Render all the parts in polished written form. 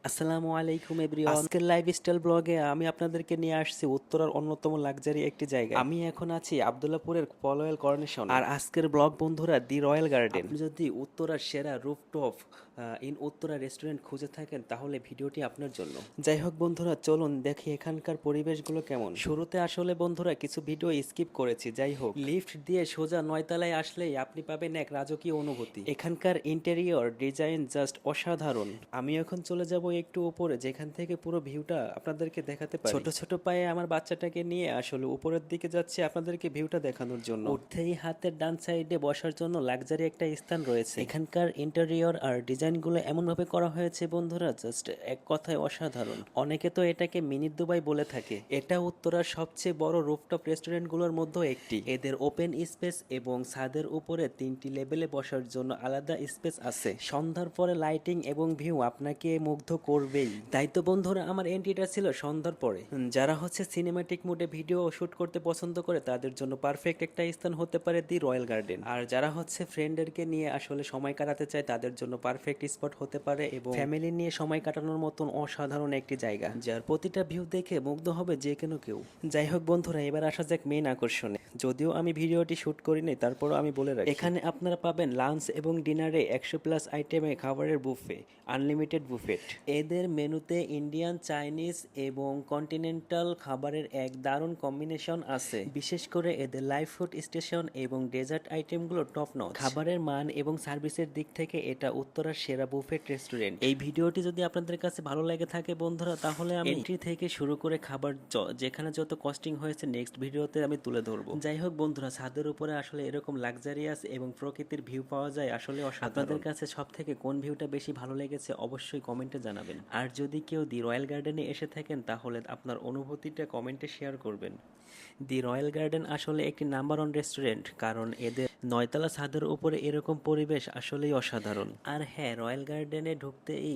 আসসালামু আলাইকুম এভরিওয়ান। আজকের লাইফস্টাইল ব্লগে আমি আপনাদেরকে নিয়ে আসছি উত্তরার অন্যতম লাক্সারি একটি জায়গা। আমি এখন আছি আব্দুল্লাহপুরের পলওয়েল করোনেশন। আর আজকের ব্লগ বন্ধুরা দি রয়্যাল গার্ডেন। আপনি যদি উত্তরার সেরা রুফটপ ইন উত্তরা রেস্টুরেন্ট খুঁজে থাকেন তাহলে ভিডিওটি আপনার জন্য। যাই হোক বন্ধুরা, চলুন দেখি এখানকার পরিবেশগুলো কেমন। শুরুতে আসলে বন্ধুরা কিছু ভিডিও স্কিপ করেছি। যাই হোক, লিফট দিয়ে সোজা 9 তলায় আসলেই আপনি পাবেন এক রাজকীয় অনুভূতি। এখানকার ইন্টেরিয়র ডিজাইন জাস্ট অসাধারণ। আমি এখন চলে যাব একটু উপরে, যেখান থেকে পুরো ভিউটা আপনাদেরকে দেখাতে পারি। ছোট ছোট পায়ে আমার বাচ্চাটাকে নিয়ে আসলে উপরের দিকে যাচ্ছে আপনাদেরকে ভিউটা দেখানোর জন্য। উঠতেই হাতের ডান সাইডে বসার জন্য লাক্সারি একটা স্থান রয়েছে। এখানকার ইন্টেরিয়র আর ডিজাইনগুলো এমনভাবে করা হয়েছে বন্ধুরা, জাস্ট এক কথায় অসাধারণ। অনেকে তো এটাকে মিনি দুবাই বলে থাকে। এটা উত্তরার সবচেয়ে বড় রুফটপ রেস্টুরেন্টগুলোর মধ্যে একটি। এদের ওপেন স্পেস এবং ছাদের উপরে 3টি লেভেলে বসার জন্য আলাদা স্পেস আছে। সন্ধ্যার পরে লাইটিং এবং ভিউ আপনাকে মুগ্ধ করবেই। তাই তো বন্ধুরা, আমার এন্ট্রিটা ছিল সন্ধ্যার পরে। যারা হচ্ছে সিনেমাটিক মুডে ভিডিও শুট করতে পছন্দ করে তাদের জন্য পারফেক্ট একটা স্থান হতে পারে দি রয়্যাল গার্ডেন। আর যারা হচ্ছে ফ্রেন্ডদেরকে নিয়ে আসলে সময় কাটাতে চায় তাদের জন্য পারফেক্ট স্পট হতে পারে, এবং ফ্যামিলি নিয়ে সময় কাটানোর মতন অসাধারণ একটি জায়গা, যার প্রতিটা ভিউ দেখে মুগ্ধ হবে যে কেউ। যাই হোক বন্ধুরা, এবার আসা যাক মেইন আকর্ষণে। যদিও আমি ভিডিওটি শুট করিনি, তারপরও আমি বলে রাখি, এখানে আপনারা পাবেন লাঞ্চ এবং ডিনারে 100+ আইটেমে খাবারের বুফে, আনলিমিটেড বুফেট। এদের মেনুতে ইন্ডিয়ান, চাইনিজ এবং কন্টিনেন্টাল খাবারের এক দারুণ কম্বিনেশন আছে। বিশেষ করে এদের লাইভ ফুড স্টেশন এবং ডেজার্ট আইটেমগুলো টপ নচ। খাবারের মান এবং সার্ভিসের দিক থেকে এটা উত্তরার সেরা বুফেট রেস্টুরেন্ট। এই ভিডিওটি যদি আপনাদের কাছে ভালো লেগে থাকে বন্ধুরা, তাহলে আমি এন্ট্রি থেকে শুরু করে খাবার যেখানে যত কস্টিং হয়েছে নেক্সট ভিডিওতে আমি তুলে ধরবো। যাই হোক বন্ধুরা, ছাদের উপরে আসলে এরকম লাক্সারিয়াস এবং প্রকৃতির ভিউ পাওয়া যায় আসলে অসাধারণ। আপনাদের কাছে সব থেকে কোন ভিউটা বেশি ভালো লেগেছে অবশ্যই কমেন্টে জানাবেন। আর যদি কেউ দি রয়্যাল গার্ডেনে এসে থাকেন তাহলে আপনার অনুভূতিটা কমেন্টে শেয়ার করবেন। দি রয়্যাল গার্ডেন আসলে একটি নাম্বার 1 রেস্টুরেন্ট, কারণ এদের 9তলা ছাদের উপরে এরকম পরিবেশ আসলেই অসাধারণ। আর হ্যাঁ, রয়্যাল গার্ডেনে ঢুকতেই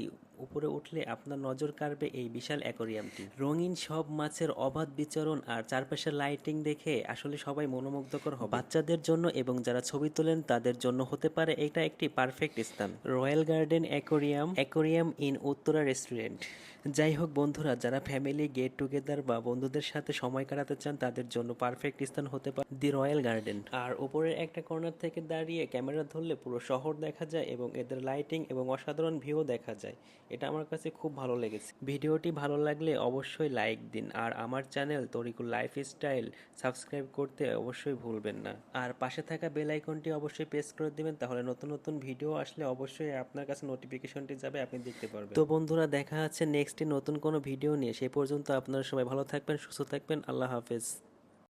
উপরে উঠলে আপনার নজর কাড়বে এই বিশাল অ্যাকোরিয়ামটি। রঙিন সব মাছের অবাধ বিচরণ আর চারপাশের লাইটিং দেখে আসলে সবাই মনোমুগ্ধকর হবে। বাচ্চাদের জন্য এবং যারা ছবি তোলেন তাদের জন্য হতে পারে এটা একটি পারফেক্ট স্থান। Royal garden aquarium in Uttara restaurant. যাই হোক বন্ধুরা, যারা ফ্যামিলি গেট টুগেদার বা বন্ধুদের সাথে সময় কাটাতে চান তাদের জন্য পারফেক্ট স্থান হতে পারে দি রয়্যাল গার্ডেন। আর উপরের একটা কর্নার থেকে দাঁড়িয়ে ক্যামেরা ধরলে পুরো শহর দেখা যায় এবং এদের লাইটিং এবং অসাধারণ ভিউ দেখা যায়। এটা আমার কাছে খুব ভালো লেগেছে। ভিডিওটি ভালো লাগলে অবশ্যই লাইক দিন, আর আমার চ্যানেল তরিকুল লাইফস্টাইল সাবস্ক্রাইব করতে অবশ্যই ভুলবেন না। আর পাশে থাকা বেল আইকনটি অবশ্যই প্রেস করে দিবেন, তাহলে নতুন নতুন ভিডিও আসলে অবশ্যই আপনার কাছে নোটিফিকেশনটি যাবে, আপনি দেখতে পারবেন। তো বন্ধুরা, দেখা হচ্ছে নেক্সট নতুন কোনো ভিডিও নিয়ে। সেই পর্যন্ত আপনারা সবাই ভালো থাকবেন, সুস্থ থাকবেন। আল্লাহ হাফেজ।